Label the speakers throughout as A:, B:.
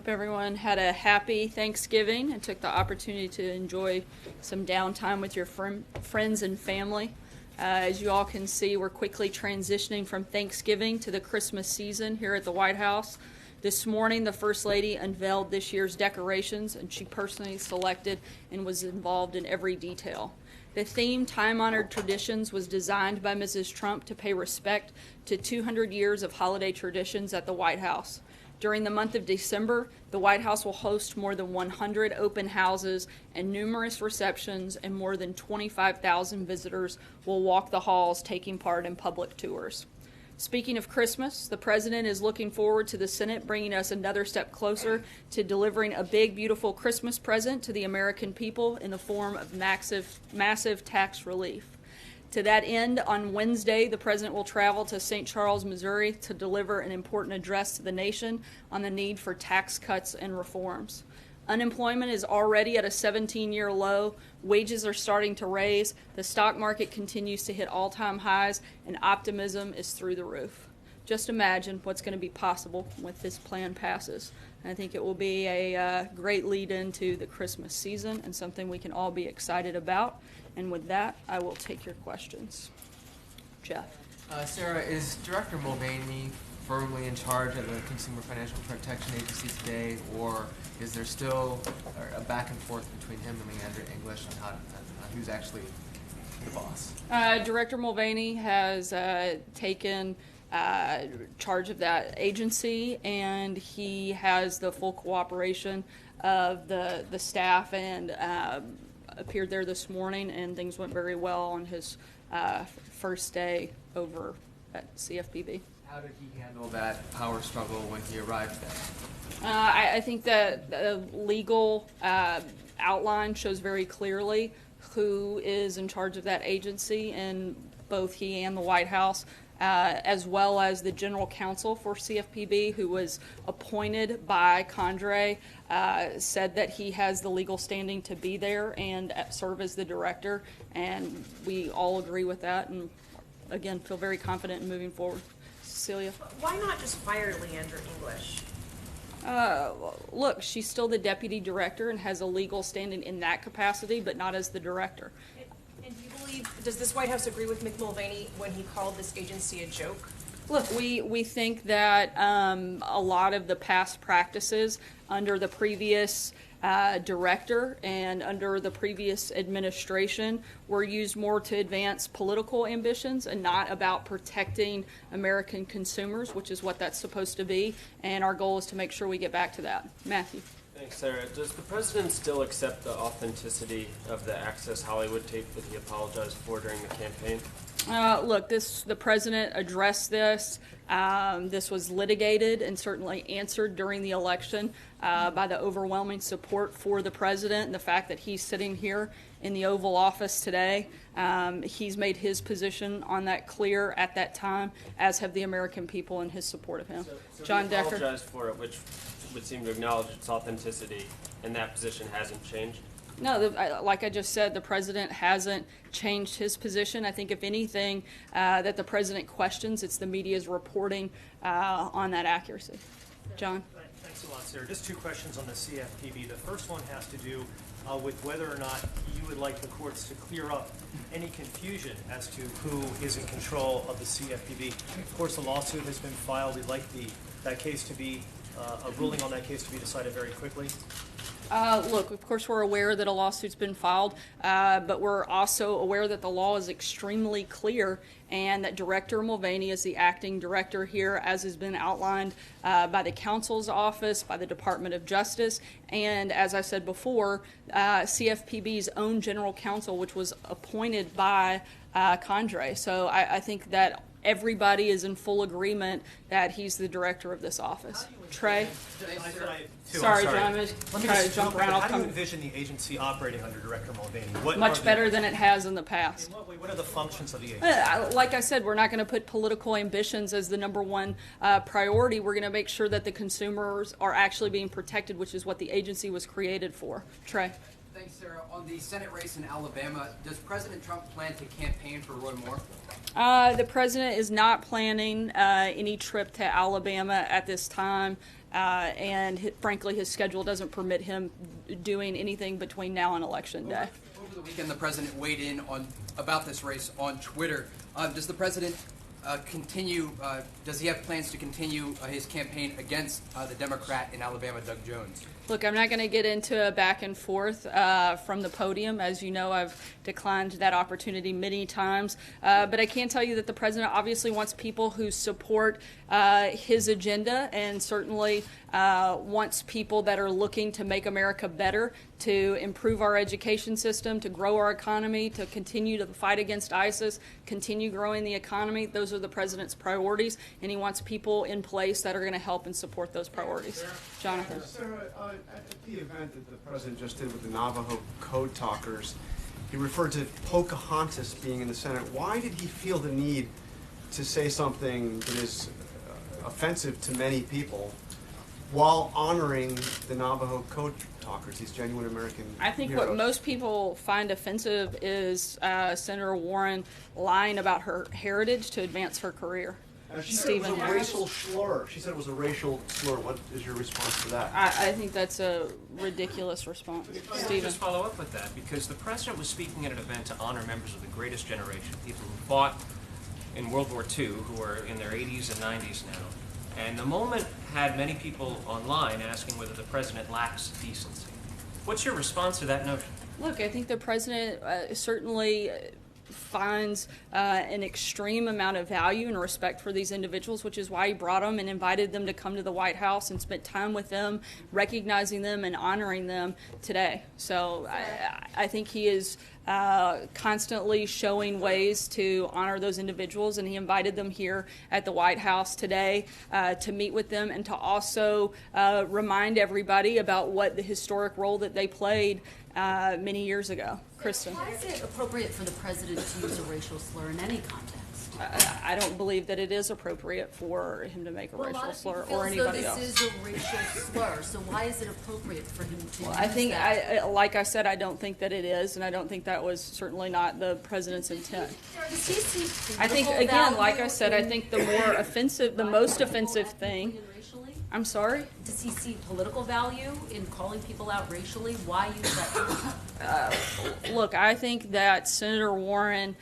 A: Hope everyone had a happy Thanksgiving and took the opportunity to enjoy some downtime with your friends and family. As you all can see, we're quickly transitioning from Thanksgiving to the Christmas season here at the White House. This morning, the First Lady unveiled this year's decorations, and she personally selected and was involved in every detail. The theme, Time-Honored Traditions, was designed by Mrs. Trump to pay respect to 200 years of holiday traditions at the White House. During the month of December, the White House will host more than 100 open houses and numerous receptions, and more than 25,000 visitors will walk the halls taking part in public tours. Speaking of Christmas, the President is looking forward to the Senate bringing us another step closer to delivering a big, beautiful Christmas present to the American people in the form of massive tax relief. To that end, on Wednesday, the President will travel to St. Charles, Missouri to deliver an important address to the nation on the need for tax cuts and reforms. Unemployment is already at a 17-year low, wages are starting to raise, the stock market continues to hit all-time highs, and optimism is through the roof. Just imagine what's going to be possible when this plan passes. I think it will be a great lead into the Christmas season and something we can all be excited about. And with that, I will take your questions. Jeff.
B: Sarah, is Director Mulvaney firmly in charge of the Consumer Financial Protection Agency today, or is there still a back and forth between him and Leandra English on who's actually the boss?
A: Director Mulvaney has taken charge of that agency, and he has the full cooperation of the staff, and appeared there this morning, and things went very well on his first day over at CFPB.
B: How did he handle that power struggle when he arrived there?
A: I think that the legal outline shows very clearly who is in charge of that agency, and both he and the White House, as well as the general counsel for CFPB, who was appointed by Condrey, said that he has the legal standing to be there and serve as the director, and we all agree with that, and again, feel very confident in moving forward. Cecilia?
C: Why not just fire Leandra English?
A: Look, she's still the deputy director and has a legal standing in that capacity, but not as the director.
C: And do you believe, does this White House agree with Mick Mulvaney when he called this agency a joke?
A: Look, we think that a lot of the past practices under the previous director and under the previous administration were used more to advance political ambitions and not about protecting American consumers, which is what that's supposed to be. And our goal is to make sure we get back to that. Matthew.
D: Thanks, Sarah. Does the president still accept the authenticity of the Access Hollywood tape that he apologized for during the campaign?
A: Look, the president addressed this. This was litigated and certainly answered during the election by the overwhelming support for the president and the fact that he's sitting here in the Oval Office today. He's made his position on that clear at that time, as have the American people in his support of him.
D: So
A: John
D: he
A: Decker.
D: apologized for it, which would seem to acknowledge its authenticity, and that position hasn't changed?
A: No, like I just said, the president hasn't changed his position. I think, if anything, that the president questions, it's the media's reporting on that accuracy. John?
E: Thanks a lot, Sarah. Just two questions on the CFPB. The first one has to do with whether or not you would like the courts to clear up any confusion as to who is in control of the CFPB. Of course, the lawsuit has been filed. We'd like that case to be, a ruling on that case to be decided very quickly.
A: Look, of course, we're aware that a lawsuit's been filed, but we're also aware that the law is extremely clear and that Director Mulvaney is the acting director here, as has been outlined by the counsel's office, by the Department of Justice, and, as I said before, CFPB's own general counsel, which was appointed by Condrey. So I think that everybody is in full agreement that he's the director of this office. Trey? Sorry, John, I'm going to try to jump around.
E: How do you envision the agency operating under Director Mulvaney?
A: Much better than it has in the past.
E: In what way? What are the functions of the agency?
A: Like I said, we're not going to put political ambitions as the number one priority. We're going to make sure that the consumers are actually being protected, which is what the agency was created for. Trey?
F: Thanks, Sarah. On the Senate race in Alabama, does President Trump plan to campaign for Roy Moore?
A: The president is not planning any trip to Alabama at this time, and frankly, his schedule doesn't permit him doing anything between now and Election Day.
F: Over the weekend, the president weighed in about this race on Twitter. Does the president does he have plans to continue his campaign against the Democrat in Alabama, Doug Jones?
A: Look, I'm not going to get into a back and forth from the podium. As you know, I've declined that opportunity many times. But I can tell you that the president obviously wants people who support his agenda, and certainly wants people that are looking to make America better, to improve our education system, to grow our economy, to continue to fight against ISIS, continue growing the economy. Those are the president's priorities, and he wants people in place that are going to help and support those priorities. Jonathan.
G: Sarah, at the event that the president just did with the Navajo code talkers, he referred to Pocahontas being in the Senate. Why did he feel the need to say something that is offensive to many people while honoring the Navajo code talkers, these genuine American
A: I think
G: heroes?
A: what most people find offensive is Senator Warren lying about her heritage to advance her career.
G: She said it was a racial slur. She said it was a racial slur. What is your response to that?
A: I think that's a ridiculous response. Stephen.
H: Just follow up with that, because the president was speaking at an event to honor members of the greatest generation, people who fought in World War II, who are in their 80s and 90s now. And the moment had many people online asking whether the president lacks decency. What's your response to that notion?
A: Look, I think the president certainly finds an extreme amount of value and respect for these individuals, which is why he brought them and invited them to come to the White House and spent time with them, recognizing them and honoring them today. So I think he is constantly showing ways to honor those individuals, and he invited them here at the White House today to meet with them and to also remind everybody about what the historic role that they played many years ago. Kristen.
I: Why is it appropriate for the president to use a racial slur in any context?
A: I don't believe that it is appropriate for him to make a racial slur or
I: anybody
A: anybody else.
I: This is a racial slur, so why is it appropriate for him to use
A: I think,
I: that?
A: like I said, I don't think that it is, and I don't think that was certainly not the president's intent.
I: Does he see
A: I think,
I: political
A: again, like
I: value
A: I said, I think the more offensive, the most offensive
I: acting
A: thing.
I: racially?
A: I'm sorry?
I: Does he see political value in calling people out racially? Why use that term?
A: Look, I think that Senator Warren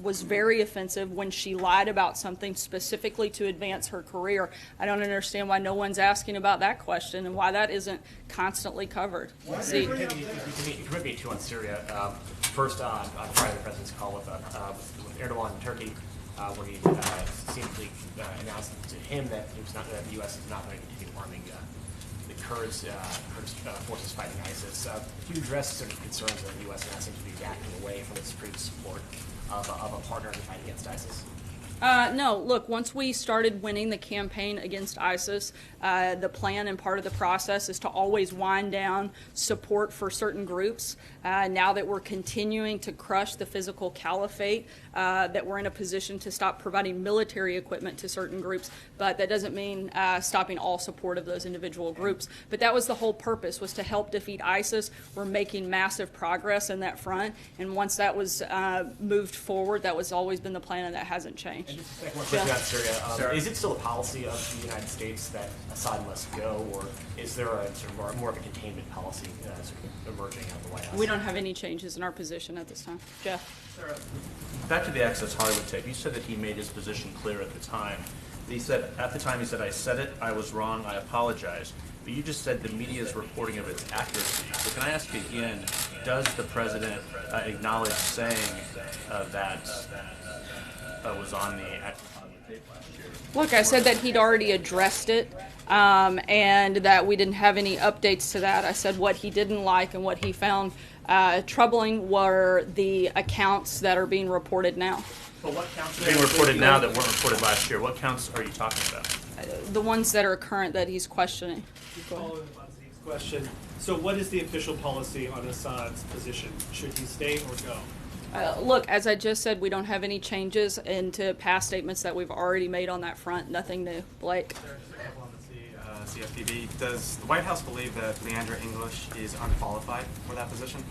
A: was very offensive when she lied about something specifically to advance her career. I don't understand why no one's asking about that question and why that isn't constantly covered. See,
J: You commit me to on Syria. First, on Friday, the president's call with Erdogan in Turkey, where he seemingly announced to him that the U.S. is not going to continue arming the Kurds forces fighting ISIS. Do you address sort of concerns that the U.S. now seems to be backing away from its previous support of a partner in the fight against ISIS?
A: No, look, once we started winning the campaign against ISIS, the plan and part of the process is to always wind down support for certain groups. Now that we're continuing to crush the physical caliphate, that we're in a position to stop providing military equipment to certain groups, but that doesn't mean stopping all support of those individual groups. But that was the whole purpose, was to help defeat ISIS. We're making massive progress in that front, and once that was moved forward, that was always been the plan, and that hasn't changed.
J: And just one question about Syria. Is it still a policy of the United States that Assad must go, or is there a sort of more of a containment policy sort of emerging out of the White House?
A: We don't have any changes in our position at this time. Jeff?
K: Sarah, back to the Access Hollywood tape. You said that he made his position clear at the time. He said, at the time, he said, "I said it, I was wrong, I apologize." But you just said the media's reporting of its accuracy. So can I ask you again, does the president acknowledge saying that was on the Access Hollywood tape last year?
A: Look, I said that he'd already addressed it, and that we didn't have any updates to that. I said what he didn't like and what he found troubling were the accounts that are being reported now.
K: But what counts are being reported now that weren't reported last year? What counts are you talking about?
A: The ones that are current that he's questioning.
L: Following up on Steve's question, so what is the official policy on Assad's position? Should he stay or go?
A: Look, as I just said, we don't have any changes into past statements that we've already made on that front. Nothing new. Blake?
M: CFPB. Does the White House believe that Leandra English is unqualified for that position?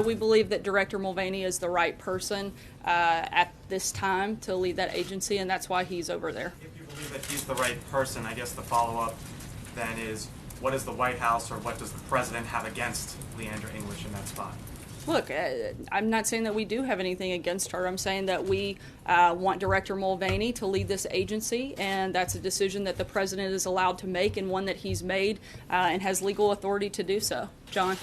A: We believe that Director Mulvaney is the right person at this time to lead that agency, and that's why he's over there.
M: If you believe that he's the right person, I guess the follow-up then is, what does the White House or what does the President have against Leandra English in that spot?
A: Look, I'm not saying that we do have anything against her. I'm saying that we want Director Mulvaney to lead this agency, and that's a decision that the President is allowed to make and one that he's made and has legal authority to do so. John?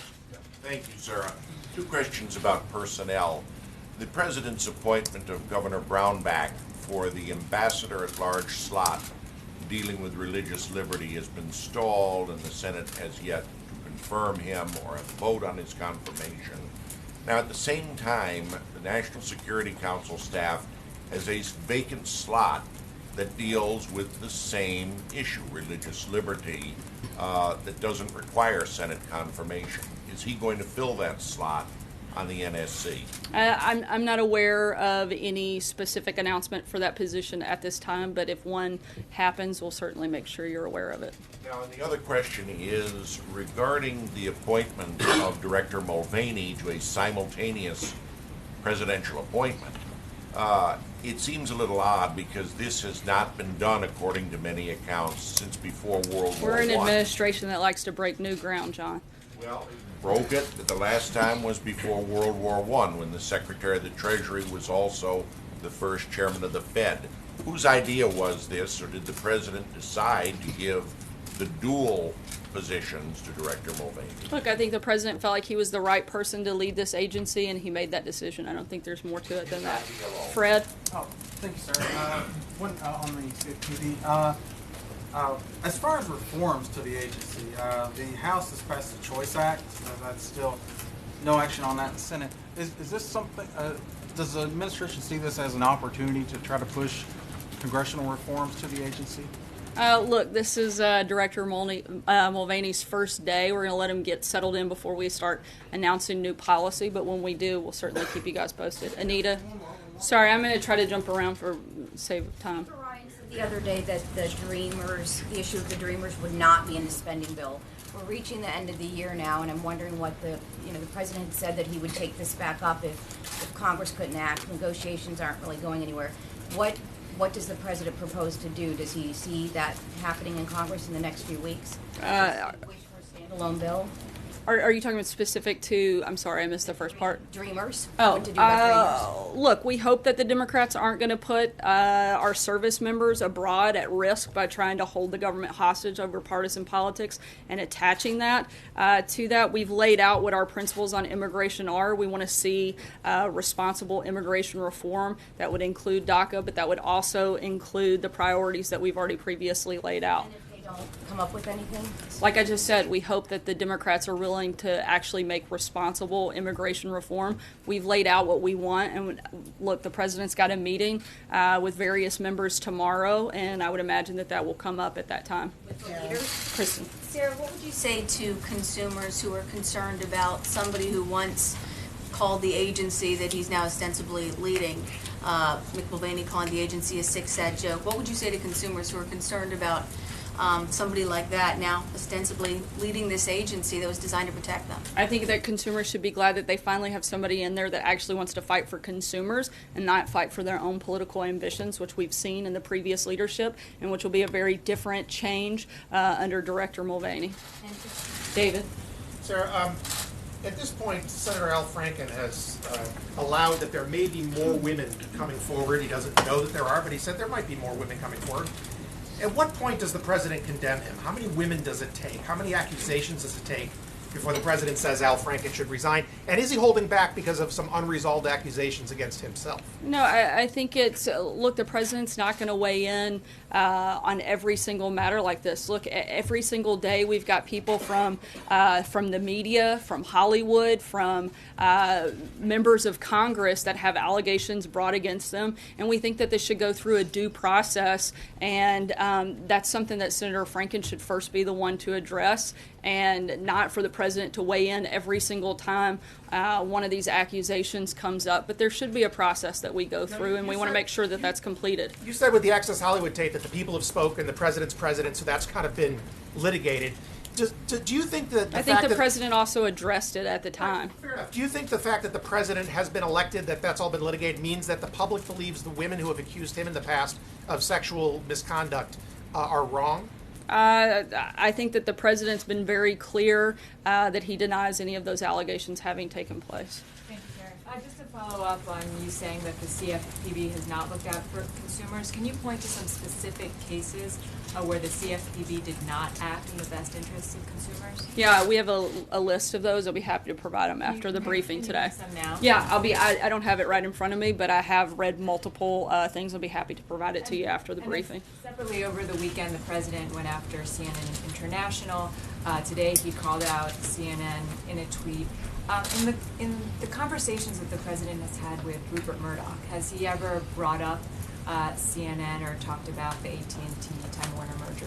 N: Thank you, Sarah. Two questions about personnel. The President's appointment of Governor Brownback for the ambassador-at-large slot dealing with religious liberty has been stalled, and the Senate has yet to confirm him or vote on his confirmation. Now, at the same time, the National Security Council staff has a vacant slot that deals with the same issue, religious liberty, that doesn't require Senate confirmation. Is he going to fill that slot on the NSC?
A: I'm not aware of any specific announcement for that position at this time, but if one happens, we'll certainly make sure you're aware of it.
N: Now, and the other question is regarding the appointment of Director Mulvaney to a simultaneous presidential appointment. It seems a little odd because this has not been done, according to many accounts, since before World War I.
A: We're an administration that likes to break new ground, John.
N: Well, broke it, but the last time was before World War I, when the Secretary of the Treasury was also the first chairman of the Fed. Whose idea was this, or did the President decide to give the dual positions to Director Mulvaney?
A: Look, I think the President felt like he was the right person to lead this agency, and he made that decision. I don't think there's more to it than that. Fred?
O: Oh, thank you, sir. One on the CFPB. As far as reforms to the agency, the House has passed the Choice Act. That's still no action on that in the Senate. Is this something, does the administration see this as an opportunity to try to push congressional reforms to the agency?
A: Look, this is Director Mulvaney's first day. We're going to let him get settled in before we start announcing new policy, but when we do, we'll certainly keep you guys posted. Anita? Sorry, I'm going to try to jump around for save time.
P: Ryan said the other day that the issue of the Dreamers would not be in the spending bill. We're reaching the end of the year now, and I'm wondering what the President said that he would take this back up if Congress couldn't act. Negotiations aren't really going anywhere. What does the President propose to do? Does he see that happening in Congress in the next few weeks? Wish for a standalone bill?
A: Are you talking about specific to, I'm sorry, I missed the first part.
P: Dreamers?
A: Oh,
P: What to do about Dreamers?
A: Look, we hope that the Democrats aren't going to put our service members abroad at risk by trying to hold the government hostage over partisan politics and attaching that to that. We've laid out what our principles on immigration are. We want to see responsible immigration reform that would include DACA, but that would also include the priorities that we've already previously laid out.
P: Don't come up with anything?
A: Like I just said, we hope that the Democrats are willing to actually make responsible immigration reform. We've laid out what we want, and look, the President's got a meeting with various members tomorrow, and I would imagine that will come up at that time.
P: With the leaders?
A: Kristen.
Q: Sarah, what would you say to consumers who are concerned about somebody who once called the agency that he's now ostensibly leading, Mick Mulvaney calling the agency a sick, sad joke? What would you say to consumers who are concerned about somebody like that now ostensibly leading this agency that was designed to protect them?
A: I think that consumers should be glad that they finally have somebody in there that actually wants to fight for consumers and not fight for their own political ambitions, which we've seen in the previous leadership, and which will be a very different change under Director Mulvaney. David?
R: Sarah, at this point, Senator Al Franken has allowed that there may be more women coming forward. He doesn't know that there are, but he said there might be more women coming forward. At what point does the President condemn him? How many women does it take? How many accusations does it take before the President says Al Franken should resign? And is he holding back because of some unresolved accusations against himself?
A: No, I think it's, look, the President's not going to weigh in on every single matter like this. Look, every single day we've got people from the media, from Hollywood, from members of Congress that have allegations brought against them, and we think that this should go through a due process, and that's something that Senator Franken should first be the one to address. and not for the president to weigh in every single time one of these accusations comes up. But there should be a process that we go through, and we want to make sure that that's completed.
R: You said with the Access Hollywood tape that the people have spoken, the president's president, so that's kind of been litigated. Do you think that
A: I think the president also addressed it at the time.
R: Fair enough. Do you think the fact that the president has been elected, that's all been litigated, means that the public believes the women who have accused him in the past of sexual misconduct are wrong?
A: I think that the president's been very clear that he denies any of those allegations having taken place.
S: Thank you, Karen. Just to follow up on you saying that the CFPB has not looked out for consumers, can you point to some specific cases where the CFPB did not act in the best interests of consumers?
A: Yeah, we have a list of those. I'll be happy to provide them after the briefing today.
S: Some now?
A: Yeah, I don't have it right in front of me, but I have read multiple things. I'll be happy to provide it to you after the briefing.
S: Separately, over the weekend, the president went after CNN International. Today, he called out CNN in a tweet. In the conversations that the president has had with Rupert Murdoch, has he ever brought up CNN or talked about the AT&T Time Warner merger?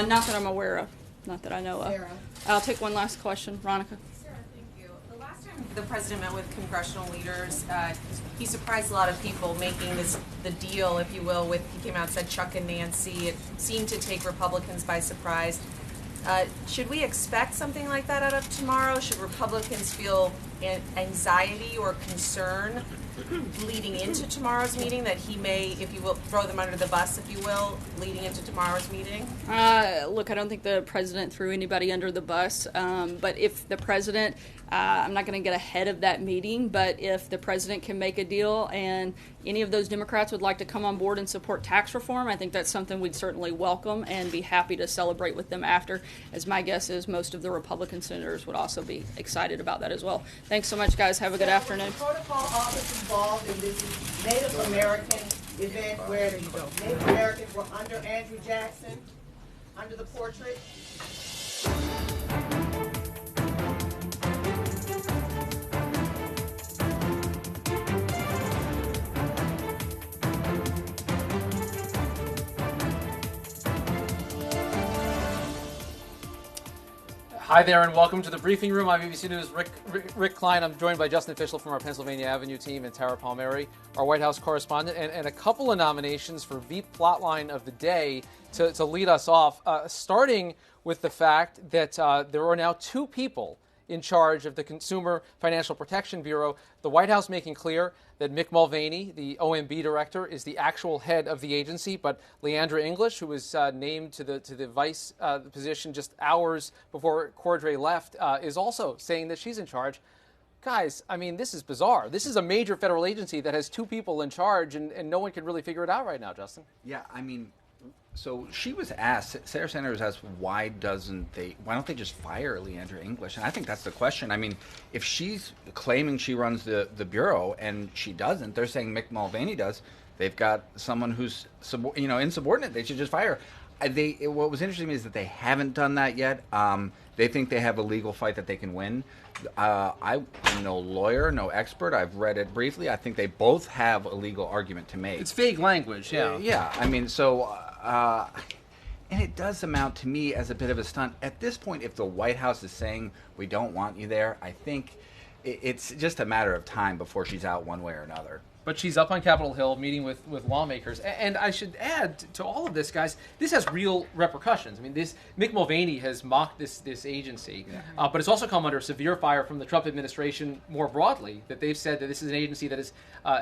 A: Not that I'm aware of. Not that I know of.
C: Sarah.
A: I'll take one last question. Veronica.
C: Sarah, thank you. The last time the president met with congressional leaders, he surprised a lot of people making the deal, if you will, with, he came out and said Chuck and Nancy. It seemed to take Republicans by surprise. Should we expect something like that out of tomorrow? Should Republicans feel anxiety or concern leading into tomorrow's meeting that he may, if you will, throw them under the bus, if you will, leading into tomorrow's meeting?
A: Look, I don't think the president threw anybody under the bus, but if the president, I'm not going to get ahead of that meeting, but if the president can make a deal and any of those Democrats would like to come on board and support tax reform, I think that's something we'd certainly welcome and be happy to celebrate with them after, as my guess is most of the Republican senators would also be excited about that as well. Thanks so much, guys. Have a good afternoon.
T: Was the protocol office involved in this Native American event where the Native Americans were under Andrew Jackson, under the portrait?
U: Hi there, and welcome to the briefing room. I'm BBC News' Rick Klein. I'm joined by Justin Fischel from our Pennsylvania Avenue team and Tara Palmieri, our White House correspondent, and a couple of nominations for Veep Plotline of the Day to lead us off, starting with the fact that there are now two people in charge of the Consumer Financial Protection Bureau. The White House making clear that Mick Mulvaney, the OMB director, is the actual head of the agency, but Leandra English, who was named to the vice position just hours before Cordray left, is also saying that she's in charge. Guys, I mean, this is bizarre. This is a major federal agency that has two people in charge, and no one can really figure it out right now, Justin.
V: Yeah, I mean, so she was asked, Sarah Sanders asked, why don't they just fire Leandra English? And I think that's the question. I mean, if she's claiming she runs the Bureau and she doesn't, they're saying Mick Mulvaney does, they've got someone who's insubordinate, they should just fire her. What was interesting to me is that they haven't done that yet. They think they have a legal fight that they can win. I'm no lawyer, no expert. I've read it briefly. I think they both have a legal argument to make.
U: It's vague language, yeah.
V: Yeah, I mean, so... and it does amount to me as a bit of a stunt. At this point, if the White House is saying, we don't want you there, I think it's just a matter of time before she's out one way or another.
U: But she's up on Capitol Hill meeting with lawmakers. And I should add to all of this, guys, this has real repercussions. I mean, Mick Mulvaney has mocked this agency, but it's also come under severe fire from the Trump administration more broadly, that they've said that this is an agency that is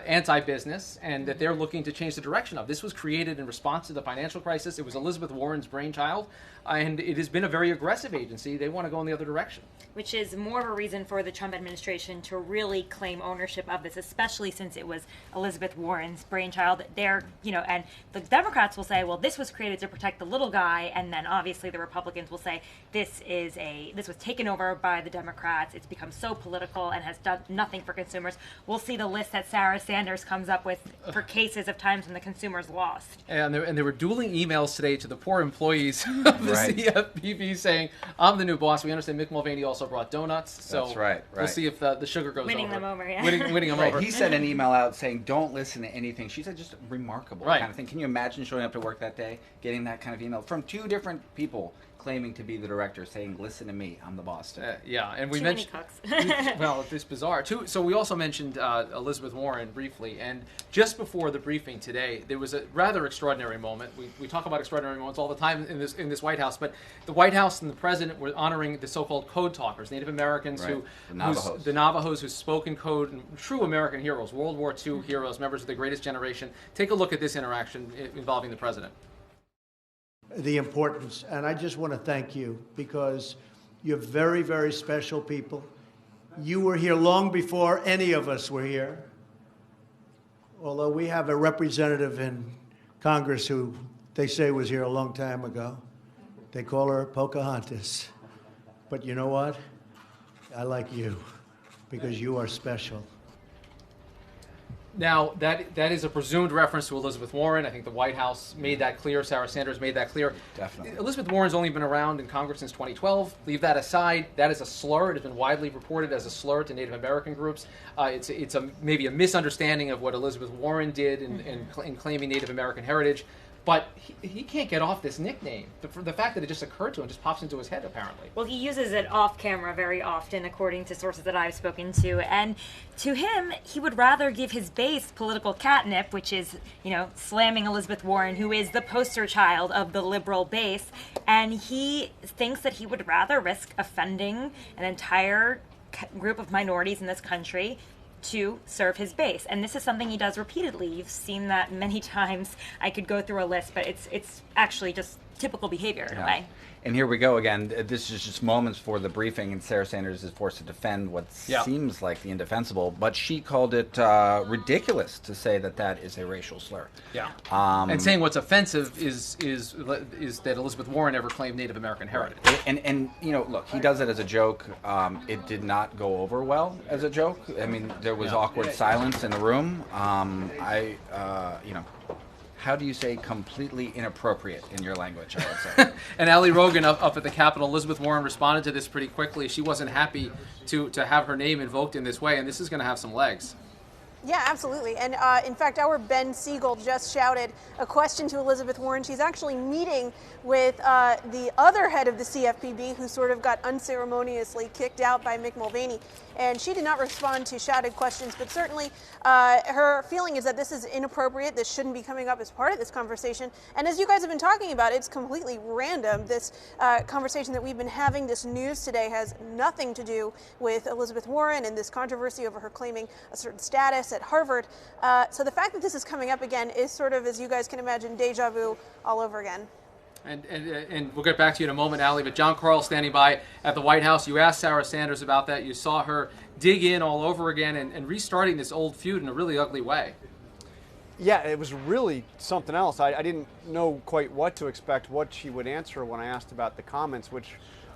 U: anti-business and that they're looking to change the direction of. This was created in response to the financial crisis. It was Elizabeth Warren's brainchild, and it has been a very aggressive agency. They want to go in the other direction.
W: Which is more of a reason for the Trump administration to really claim ownership of this, especially since it was Elizabeth Warren's brainchild. And the Democrats will say, well, this was created to protect the little guy, and then obviously the Republicans will say this was taken over by the Democrats. It's become so political and has done nothing for consumers. We'll see the list that Sarah Sanders comes up with for cases of times when the consumers lost.
U: And there were dueling emails today to the poor employees of the CFPB saying, I'm the new boss. We understand Mick Mulvaney also brought donuts. So
V: That's right.
U: We'll see if the sugar goes
W: winning
U: over.
W: Them over, yeah.
U: Winning them
V: right.
U: over.
V: He sent an email out saying, don't listen to anything. She said just remarkable kind of thing. Can you imagine showing up to work that day, getting that kind of email from two different people claiming to be the director, saying, "Listen to me, I'm the boss." Today.
U: Yeah, and we
W: Too
U: mentioned.
W: many cooks.
U: Well, it's bizarre too. So we also mentioned Elizabeth Warren briefly, and just before the briefing today, there was a rather extraordinary moment. We talk about extraordinary moments all the time in this White House, but the White House and the president were honoring the so-called code talkers, Native Americans
V: Right.
U: who the Navajos who spoke in code, and true American heroes, World War II heroes, members of the greatest generation. Take a look at this interaction involving the president.
B: The importance, and I just want to thank you because you're very, very special people. You were here long before any of us were here. Although we have a representative in Congress who they say was here a long time ago. They call her Pocahontas. But you know what? I like you because you are special.
U: Now, that is a presumed reference to Elizabeth Warren. I think the White House made that clear. Sarah Sanders made that clear.
V: Definitely.
U: Elizabeth Warren's only been around in Congress since 2012. Leave that aside. That is a slur. It has been widely reported as a slur to Native American groups. It's maybe a misunderstanding of what Elizabeth Warren did in claiming Native American heritage. But he can't get off this nickname. The fact that it just occurred to him just pops into his head, apparently.
W: Well, he uses it off camera very often, according to sources that I've spoken to. And to him, he would rather give his base political catnip, which is, slamming Elizabeth Warren, who is the poster child of the liberal base. And he thinks that he would rather risk offending an entire group of minorities in this country to serve his base. And this is something he does repeatedly. You've seen that many times. I could go through a list, but it's actually just typical behavior in a way.
V: And here we go again. This is just moments for the briefing, and Sarah Sanders is forced to defend what seems like the indefensible, but she called it ridiculous to say that is a racial slur.
U: Yeah. And saying what's offensive is that Elizabeth Warren ever claimed Native American heritage.
V: And look, he does it as a joke. It did not go over well as a joke. I mean, there was awkward silence in the room. How do you say completely inappropriate in your language, I would say?
U: And Ali Rogan up at the Capitol, Elizabeth Warren responded to this pretty quickly. She wasn't happy to have her name invoked in this way, and this is going to have some legs.
D: Yeah, absolutely. And in fact, our Ben Siegel just shouted a question to Elizabeth Warren. She's actually meeting with the other head of the CFPB, who sort of got unceremoniously kicked out by Mick Mulvaney. And she did not respond to shouted questions, but certainly her feeling is that this is inappropriate. This shouldn't be coming up as part of this conversation. And as you guys have been talking about, it's completely random. This conversation that we've been having, this news today, has nothing to do with Elizabeth Warren and this controversy over her claiming a certain status at Harvard. So the fact that this is coming up again is sort of, as you guys can imagine, deja vu all over again.
U: And we'll get back to you in a moment, Ali, but John Carl standing by at the White House. You asked Sarah Sanders about that. You saw her dig in all over again and restarting this old feud in a really ugly way.
G: Yeah, it was really something else. I didn't know quite what to expect, what she would answer when I asked about the comments, which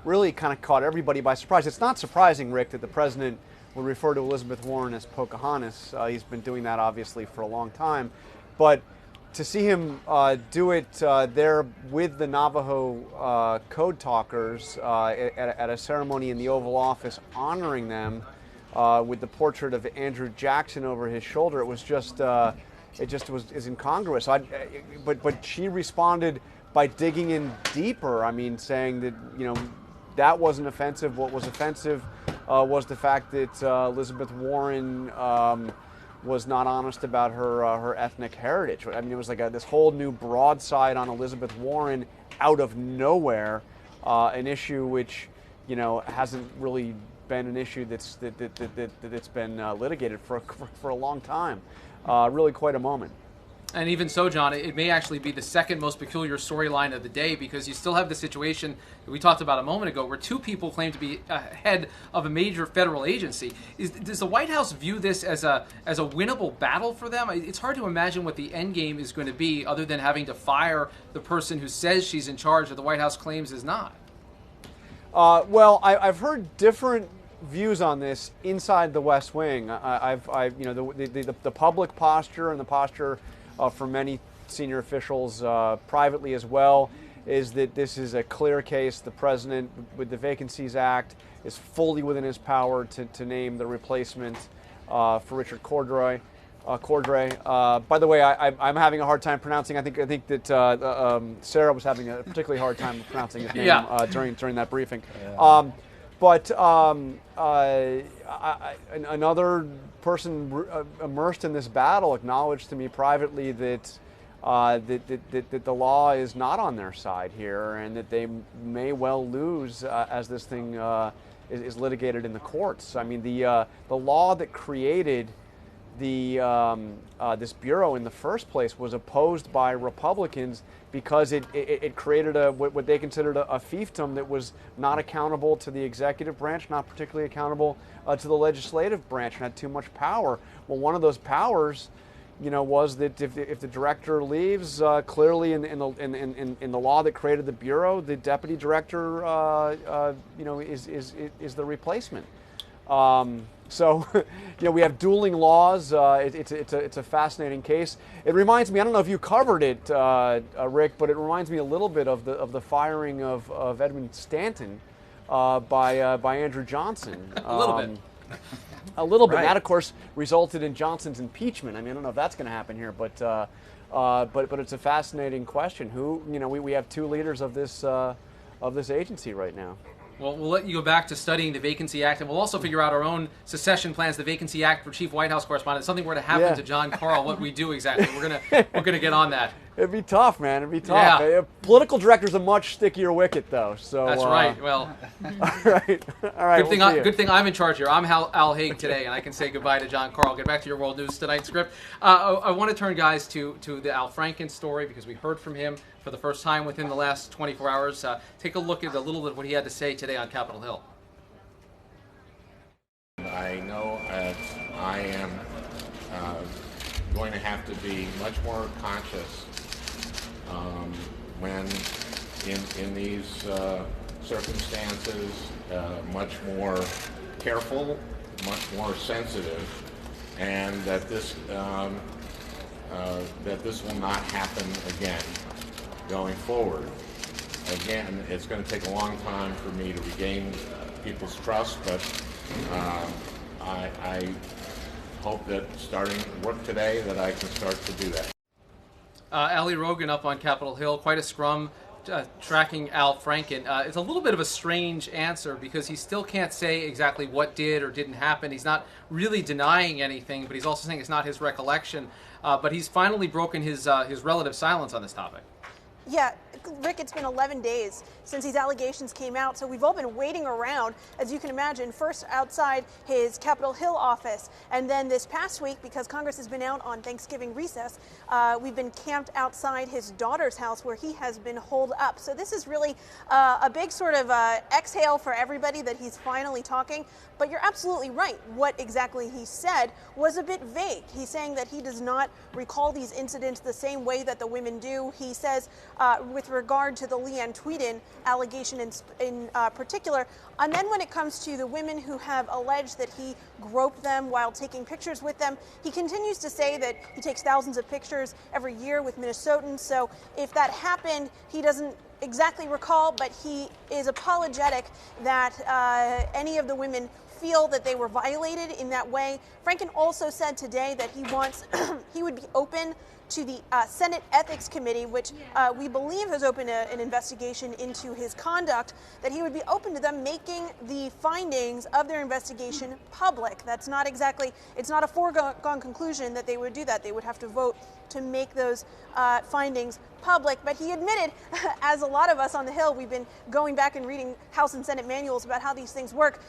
G: really kind of caught everybody by surprise. It's not surprising, Rick, that the president would refer to Elizabeth Warren as Pocahontas. He's been doing that, obviously, for a long time. But to see him do it there with the Navajo code talkers at a ceremony in the Oval Office, honoring them with the portrait of Andrew Jackson over his shoulder, it was just is incongruous. But she responded by digging in deeper. I mean, saying that that wasn't offensive. What was offensive was the fact that Elizabeth Warren was not honest about her ethnic heritage. I mean, it was like this whole new broadside on Elizabeth Warren out of nowhere, an issue which hasn't really been an issue that's been litigated for a long time. Really quite a moment.
U: And even so, John, it may actually be the second most peculiar storyline of the day, because you still have the situation that we talked about a moment ago where two people claim to be head of a major federal agency. Does the White House view this as a winnable battle for them? It's hard to imagine what the end game is going to be other than having to fire the person who says she's in charge that the White House claims is not.
G: Well, I've heard different views on this inside the West Wing. The public posture and the posture for many senior officials privately as well is that this is a clear case. The president, with the Vacancies Act, is fully within his power to name the replacement for Richard Cordray.
E: Cordray. By the way, I'm having a hard time pronouncing. I think that Sarah was having a particularly hard time pronouncing his name during that briefing.
V: Yeah.
E: Another person immersed in this battle acknowledged to me privately that the law is not on their side here, and that they may well lose as this thing is litigated in the courts. I mean, the law that created this bureau in the first place was opposed by Republicans because it created what they considered a fiefdom that was not accountable to the executive branch, not particularly accountable to the legislative branch, and had too much power. Well, one of those powers, was that if the director leaves, clearly in the law that created the bureau, the deputy director, is the replacement. So, we have dueling laws. It's a fascinating case. It reminds me. I don't know if you covered it, Rick, but it reminds me a little bit of the firing of Edmund Stanton by Andrew Johnson.
U: A little bit.
E: A little bit.
V: Right.
E: That, of course, resulted in Johnson's impeachment. I mean, I don't know if that's going to happen here, but it's a fascinating question. We have two leaders of this agency right now.
U: Well, we'll let you go back to studying the Vacancy Act, and we'll also figure out our own secession plans. The Vacancy Act for Chief White House Correspondent. If something were to happen to John Karl, what we do exactly? We're gonna get on that.
E: It'd be tough, man. It'd be tough.
U: Yeah.
E: Political director's a much stickier wicket, though. So
U: that's right. Well,
E: all right.
U: Good thing I'm in charge here. I'm Al Haig today, and I can say goodbye to John Karl. Get back to your World News Tonight script. I want to turn, guys, to the Al Franken story because we heard from him for the first time within the last 24 hours. Take a look at a little bit of what he had to say today on Capitol Hill.
F: I know that I am going to have to be much more conscious when in these circumstances, much more careful, much more sensitive, and that this will not happen again going forward. Again, it's going to take a long time for me to regain people's trust, but I hope that starting work today that I can start to do that.
U: Ali Rogan up on Capitol Hill, quite a scrum tracking Al Franken. It's a little bit of a strange answer because he still can't say exactly what did or didn't happen. He's not really denying anything, but he's also saying it's not his recollection. But he's finally broken his relative silence on this topic.
D: Yeah, Rick, it's been 11 days since these allegations came out, so we've all been waiting around, as you can imagine, first outside his Capitol Hill office, and then this past week, because Congress has been out on Thanksgiving recess, we've been camped outside his daughter's house where he has been holed up. So this is really a big sort of exhale for everybody that he's finally talking, but you're absolutely right. What exactly he said was a bit vague. He's saying that he does not recall these incidents the same way that the women do. He says, with regard to the Leanne Tweeden allegation in particular. And then when it comes to the women who have alleged that he groped them while taking pictures with them, he continues to say that he takes thousands of pictures every year with Minnesotans. So if that happened, he doesn't exactly recall, but he is apologetic that any of the women feel that they were violated in that way. Franken also said today that he would be open to the Senate Ethics Committee, which we believe has opened an investigation into his conduct, that he would be open to them making the findings of their investigation public. That's not exactly, it's not a foregone conclusion that they would do that. They would have to vote to make those findings public. But he admitted, as a lot of us on the Hill, we've been going back and reading House and Senate manuals about how these things work.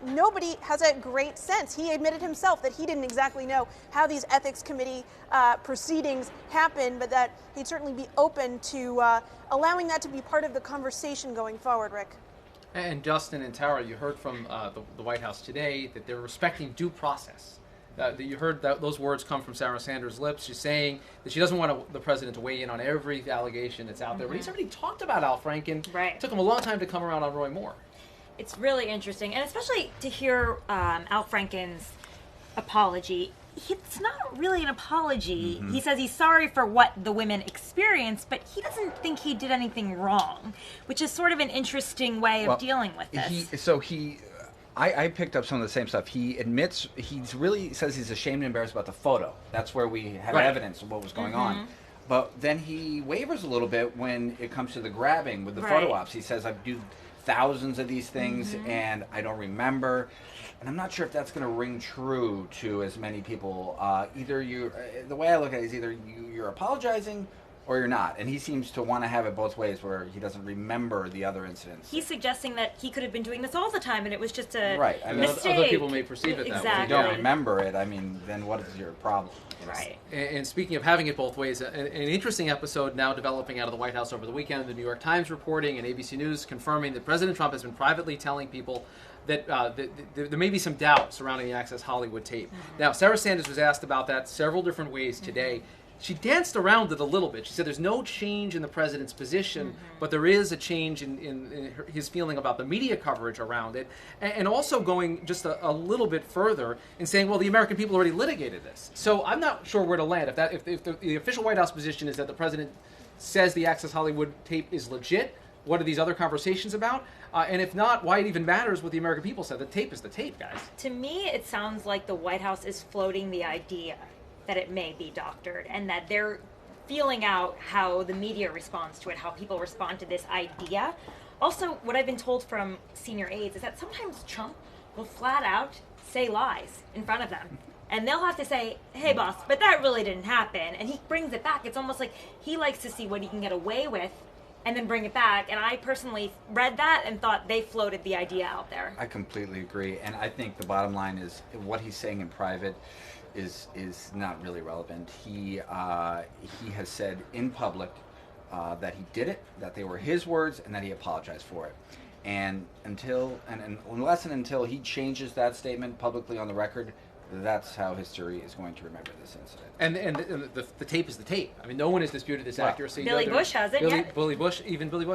D: Nobody has a great sense. He admitted himself that he didn't exactly know how these ethics committee proceedings happen, but that he'd certainly be open to allowing that to be part of the conversation going forward, Rick.
U: And Justin and Tara, you heard from the White House today that they're respecting due process. That you heard those words come from Sarah Sanders' lips. She's saying that she doesn't want the president to weigh in on every allegation that's out there. But he's already talked about Al Franken.
W: Right.
U: It took him a long time to come around on Roy Moore.
W: It's really interesting, and especially to hear Al Franken's apology. It's not really an apology.
V: Mm-hmm.
W: He says he's sorry for what the women experienced, but he doesn't think he did anything wrong, which is sort of an interesting way of dealing with this.
V: I picked up some of the same stuff. He admits, says he's ashamed and embarrassed about the photo. That's where we have evidence of what was going on. But then he wavers a little bit when it comes to the grabbing with the photo ops. He says, I've done thousands of these things and I don't remember. And I'm not sure if that's going to ring true to as many people. The way I look at it is either you're apologizing or you're not. And he seems to want to have it both ways, where he doesn't remember the other incidents.
W: He's suggesting that he could have been doing this all the time and it was just a
E: mistake. Other people may perceive it that way.
V: If you don't remember it, I mean, then what is your problem?
W: Right.
U: And speaking of having it both ways, an interesting episode now developing out of the White House over the weekend. The New York Times reporting and ABC News confirming that President Trump has been privately telling people that there may be some doubt surrounding the Access Hollywood tape. Now, Sarah Sanders was asked about that several different ways today. She danced around it a little bit. She said there's no change in the president's position, but there is a change in his feeling about the media coverage around it, and also going just a little bit further and saying, well, the American people already litigated this. So I'm not sure where to land. If the official White House position is that the president says the Access Hollywood tape is legit, what are these other conversations about? And if not, why it even matters what the American people said. The tape is the tape, guys.
W: To me, it sounds like the White House is floating the idea that it may be doctored, and that they're feeling out how the media responds to it, how people respond to this idea. Also, what I've been told from senior aides is that sometimes Trump will flat out say lies in front of them. And they'll have to say, hey, boss, but that really didn't happen. And he brings it back. It's almost like he likes to see what he can get away with and then bring it back. And I personally read that and thought they floated the idea out there.
V: I completely agree. And I think the bottom line is what he's saying in private is not really relevant. He has said in public that he did it, that they were his words, and that he apologized for it. And unless and until he changes that statement publicly on the record, that's how history is going to remember this incident.
U: And the tape is the tape. I mean, no one has disputed its accuracy.
W: Billy Bush hasn't yet.
U: Billy Bush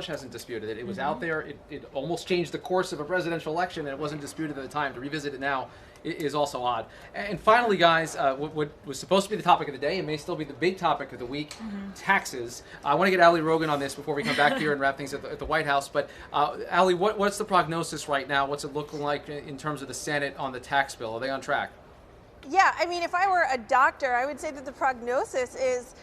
U: hasn't disputed it. It was out there. It almost changed the course of a presidential election, and it wasn't disputed at the time. To revisit it now is also odd. And finally, guys, what was supposed to be the topic of the day and may still be the big topic of the week, taxes. I want to get Ali Rogan on this before we come back here and wrap things at the White House. But Ali, what's the prognosis right now? What's it looking like in terms of the Senate on the tax bill? Are they on track?
D: Yeah, I mean, if I were a doctor, I would say that the prognosis is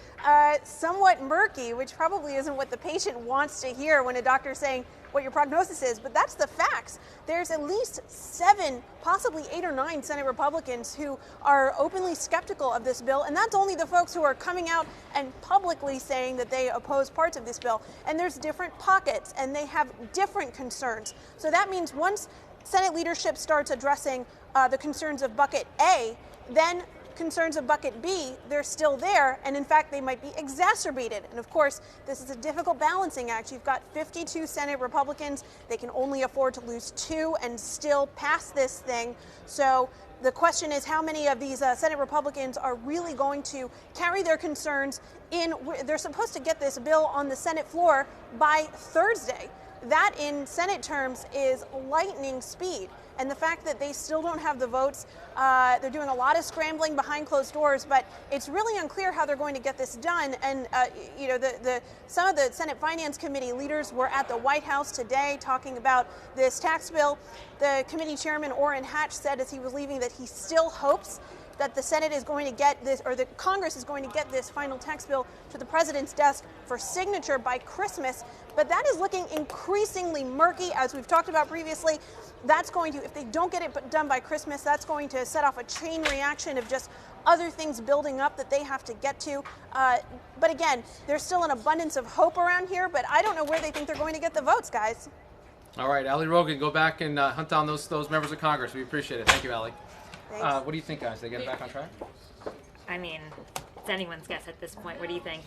D: somewhat murky, which probably isn't what the patient wants to hear when a doctor's saying what your prognosis is, but that's the facts. There's at least 7, possibly 8 or 9 Senate Republicans who are openly skeptical of this bill, and that's only the folks who are coming out and publicly saying that they oppose parts of this bill. And there's different pockets, and they have different concerns. So that means once Senate leadership starts addressing the concerns of bucket A, then concerns of bucket B, they're still there, and in fact they might be exacerbated. And of course, this is a difficult balancing act. You've got 52 Senate Republicans. They can only afford to lose 2 and still pass this thing. So the question is, how many of these Senate Republicans are really going to carry their concerns in? They're supposed to get this bill on the Senate floor by Thursday. That in Senate terms is lightning speed. And the fact that they still don't have the votes, they're doing a lot of scrambling behind closed doors, but it's really unclear how they're going to get this done. And some of the Senate Finance Committee leaders were at the White House today talking about this tax bill. The committee chairman, Orrin Hatch, said as he was leaving that he still hopes that the Senate is going to get this, or the Congress is going to get this final tax bill to the president's desk for signature by Christmas. But that is looking increasingly murky, as we've talked about previously. That's going to, if they don't get it done by Christmas, that's going to set off a chain reaction of just other things building up that they have to get to. But again, there's still an abundance of hope around here, but I don't know where they think they're going to get the votes, guys.
U: All right, Ali Rogan, go back and hunt down those members of Congress. We appreciate it. Thank you, Ali. What do you think, guys? They get it back on track?
W: I mean, it's anyone's guess at this point. What do you think?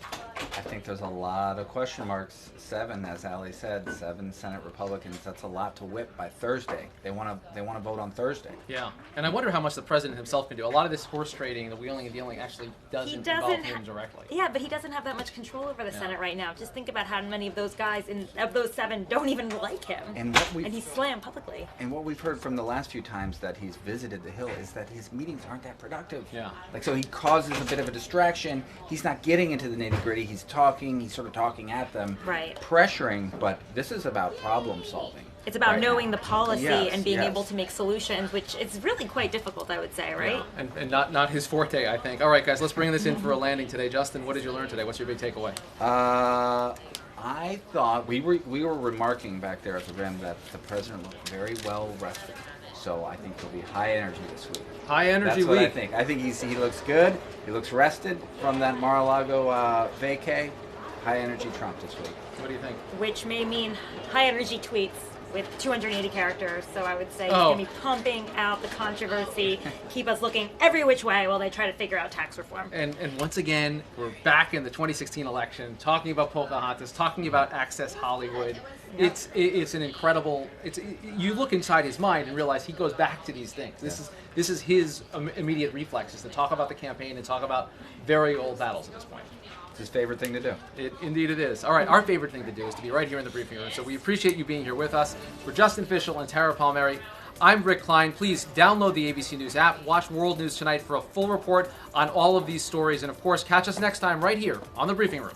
V: I think there's a lot of question marks. 7, as Ali said, 7 Senate Republicans. That's a lot to whip by Thursday. They want to vote on Thursday.
U: Yeah, and I wonder how much the president himself can do. A lot of this horse trading, the wheeling and dealing, actually doesn't involve him directly.
W: Yeah, but he doesn't have that much control over the Senate right now. Just think about how many of those guys, of those 7, don't even like him. And he's slammed publicly.
V: And what we've heard from the last few times that he's visited the Hill is that his meetings aren't that productive.
U: Yeah.
V: So he causes a bit of a distraction. He's not getting into the nitty-gritty. He's sort of talking at them.
W: Right.
V: Pressuring, but this is about problem solving.
W: It's about
V: Right.
W: knowing the policy
V: Yes,
W: and being
V: yes.
W: able to make solutions, which is really quite difficult, I would say, right?
U: Yeah, and not his forte, I think. All right, guys, let's bring this in for a landing today. Justin, what did you learn today? What's your big takeaway?
V: I thought we were remarking back there at the rim that the president looked very well rested. So I think he'll be high energy this week.
U: High energy
V: That's what I
U: week.
V: think. I think he looks good. He looks rested from that Mar-a-Lago vacay. High energy Trump this week.
U: What do you think?
W: Which may mean high energy tweets with 280 characters. So I would say he's
U: Oh.
W: going to be pumping out the controversy, keep us looking every which way while they try to figure out tax reform.
U: And once again, we're back in the 2016 election, talking about Pocahontas, talking about Access Hollywood. It's an incredible. You look inside his mind and realize he goes back to these things. This is his immediate reflexes to talk about the campaign and talk about very old battles at this point.
V: It's his favorite thing to do.
U: Indeed it is. All right, our favorite thing to do is to be right here in the briefing room. So we appreciate you being here with us. For Justin Fischel and Tara Palmieri, I'm Rick Klein. Please download the ABC News app, watch World News Tonight for a full report on all of these stories, and of course, catch us next time right here on the briefing room.